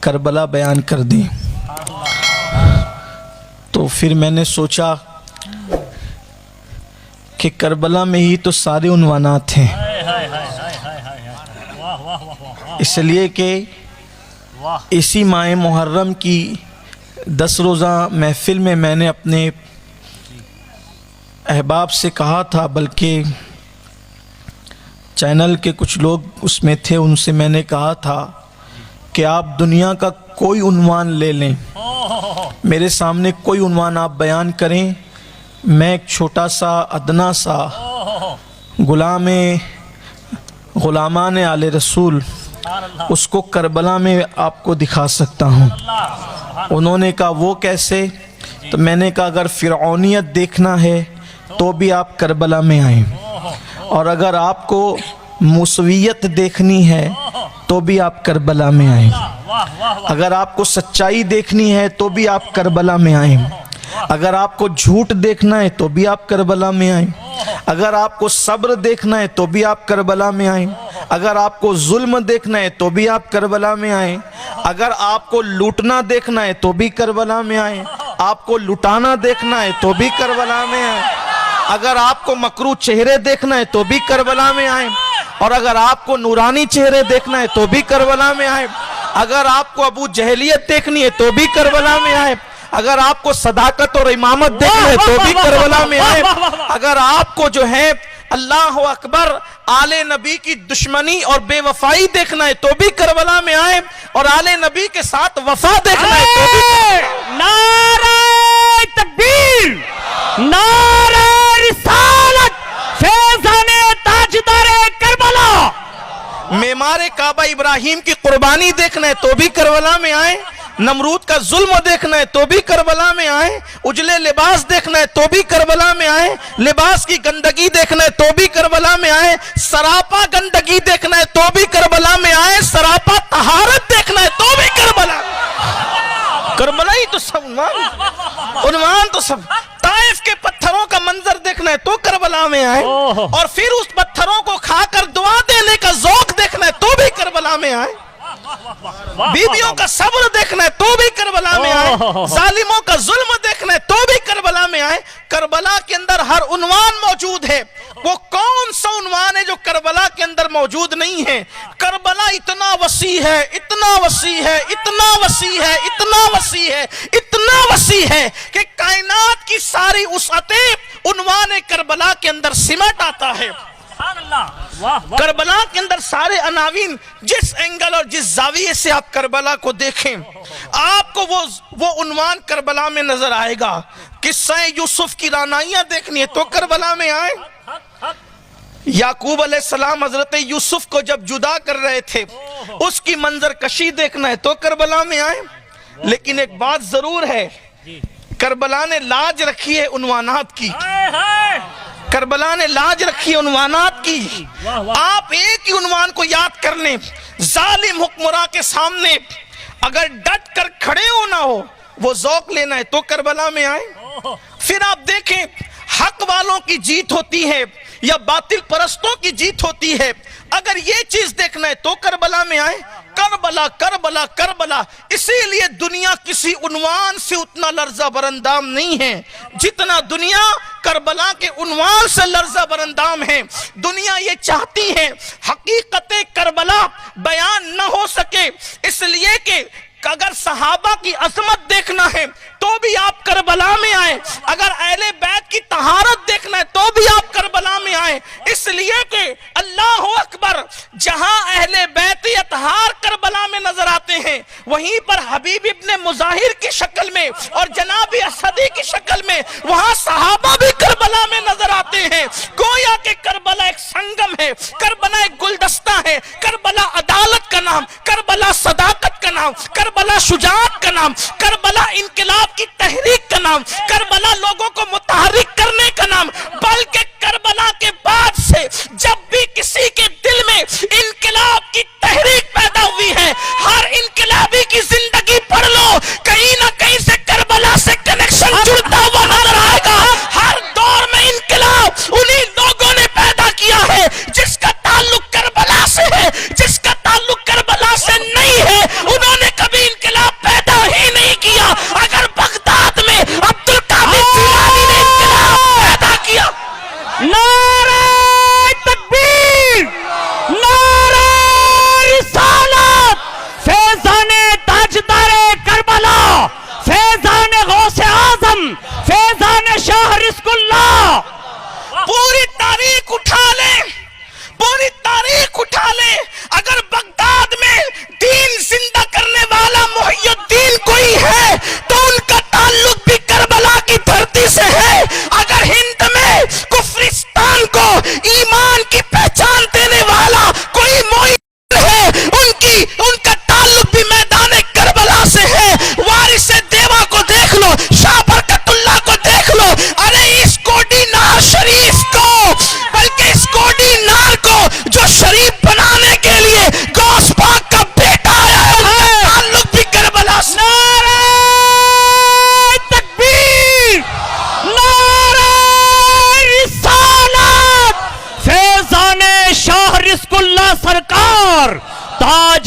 کربلا بیان کر دیں۔ تو پھر میں نے سوچا کہ کربلا میں ہی تو سارے عنوانات ہیں، اس لیے کہ اسی ماہ محرم کی 10 روزہ محفل میں میں نے اپنے احباب سے کہا تھا، بلکہ چینل کے کچھ لوگ اس میں تھے، ان سے میں نے کہا تھا کہ آپ دنیا کا کوئی عنوان لے لیں، میرے سامنے کوئی عنوان آپ بیان کریں، میں ایک چھوٹا سا ادنا سا غلامان آل رسول اس کو کربلا میں آپ کو دکھا سکتا ہوں۔ انہوں نے کہا وہ کیسے؟ تو میں نے کہا اگر فرعونیت دیکھنا ہے تو بھی آپ کربلا میں آئیں، اور اگر آپ کو موسویت دیکھنی ہے تو بھی آپ کربلا میں آئیں، اگر آپ کو سچائی دیکھنی ہے تو بھی آپ کربلا میں آئیں، اگر آپ کو جھوٹ دیکھنا ہے تو بھی آپ کربلا میں آئیں، اگر آپ کو صبر دیکھنا ہے تو بھی آپ کربلا میں آئیں، اگر آپ کو ظلم دیکھنا ہے تو بھی آپ کربلا میں آئیں، اگر آپ کو لوٹنا دیکھنا ہے تو بھی کربلا میں آئیں، آپ کو لٹانا دیکھنا ہے تو بھی کربلا میں آئیں، اگر آپ کو مکروہ چہرے دیکھنا ہے تو بھی کربلا میں آئیں، اور اگر آپ کو نورانی چہرے دیکھنا ہے تو بھی کربلا میں آئیں، اگر آپ کو ابو جہلیت دیکھنی ہے تو بھی کربلا میں آئیں، اگر آپ کو صداقت اور امامت دیکھنا ہے تو بھی کربلا میں آئیں، اگر آپ کو جو ہے اللہ اکبر آل نبی کی دشمنی اور بے وفائی دیکھنا ہے تو بھی کربلا میں آئیں، اور آل نبی کے ساتھ وفا دیکھنا ہے تو بھی نعرہ تکبیر، نعرہ رسالت، فیضان تاجدار کربلا، معمار کعبہ ابراہیم کی قربانی دیکھنا ہے تو بھی کربلا میں آئیں، نمرود کا ظلم دیکھنا ہے تو بھی کربلا میں آئیں، اجلے لباس دیکھنا ہے تو بھی کربلا میں آئیں، لباس کی گندگی دیکھنا ہے تو بھی کربلا میں آئیں، سراپا گندگی دیکھنا ہے تو بھی کربلا میں آئیں، سراپا طہارت دیکھنا ہے تو بھی کربلا میں۔ کربلا ہی تو سب عنوان تو سب، طائف کے پتھروں کا منظر دیکھنا ہے تو کربلا میں آئیں، اور پھر اس پتھروں کو کھا کر دعا دینے کا ذوق دیکھنا ہے تو بھی کربلا میں آئیں، بیویوں کا صبر دیکھنا ہے تو بھی کربلا میں آئے، ظالموں کا ظلم دیکھنا ہے تو بھی کربلا میں آئے۔ کربلا کے اندر ہر عنوان موجود ہے، وہ کون سا عنوان ہے جو کربلا کے اندر موجود نہیں ہے؟ کربلا اتنا وسیع ہے، اتنا وسیع ہے، اتنا وسیع ہے، اتنا وسیع ہے، اتنا وسیع ہے کہ کائنات کی ساری وسعتیں عنوان کربلا کے اندر سمٹ آتا ہے۔ کربلا کے اندر سارے عناوین، جس اینگل اور جس زاویے سے آپ کربلا کو دیکھیں آپ کو وہ عنوان کربلا میں نظر آئے گا۔ قصہ یوسف کی رانائیاں دیکھنی ہے تو کربلا میں آئیں، یعقوب علیہ السلام حضرت یوسف کو جب جدا کر رہے تھے اس کی منظر کشی دیکھنا ہے تو کربلا میں آئیں۔ لیکن ایک بات ضرور ہے، کربلا نے لاج رکھی ہے عنوانات کی، کربلا نے لاج رکھی عنوانات کی۔ آپ ایک ہی عنوان کو یاد کر لیں، ظالم حکمراں کے سامنے اگر ڈٹ کر کھڑے ہونا ہو، وہ ذوق لینا ہے تو کربلا میں آئیں۔ پھر آپ دیکھیں حق والوں کی جیت ہوتی ہے یا باطل پرستوں کی جیت ہوتی ہے، اگر یہ چیز دیکھنا ہے تو کربلا میں آئیں۔ کربلا کربلا کربلا، اسی لیے دنیا کسی عنوان سے اتنا لرزہ برندام نہیں ہے جتنا دنیا کربلا کے عنوان سے لرزہ برندام ہے۔ دنیا یہ چاہتی ہے حقیقت کربلا بیان نہ ہو سکے، اس لیے کہ اگر صحابہ کی عظمت دیکھنا ہے تو بھی آپ کربلا میں آئیں، اگر اہل بیت کی طہارت دیکھنا ہے تو بھی آپ کربلا میں آئیں، اس لیے کہ اللہ اکبر، جہاں اہل بیت اطہار کربلا میں نظر آتے ہیں وہیں پر حبیب ابن مظاہر کی شکل میں اور جناب اسدی کی شکل میں وہاں صحابہ بھی کربلا میں نظر آتے ہیں۔ گویا کہ کربلا ایک سنگم ہے، کربلا ایک گلدستہ ہے، کربلا عدالت کا نام، کربلا صداقت کا نام، کربلا شجاعت کا نام، کربلا انقلاب کی تحریک کا نام، کربلا لوگوں کو متحرک کرنے کا نام، بلکہ کربلا کے بعد سے جب بھی کسی کے دل میں انقلاب کی تحریک پیدا ہوئی ہے، ہر انقلابی کی زندگی پڑھ لو، کہیں نہ کہیں سے کربلا سے کنیکشن جڑتا ہوا نظر آئے گا۔ ہر دور میں انقلاب انہی لوگوں نے پیدا کیا ہے جس کا تعلق کربلا سے ہے، جس کا تعلق کربلا سے نہیں ہے انہوں نے کبھی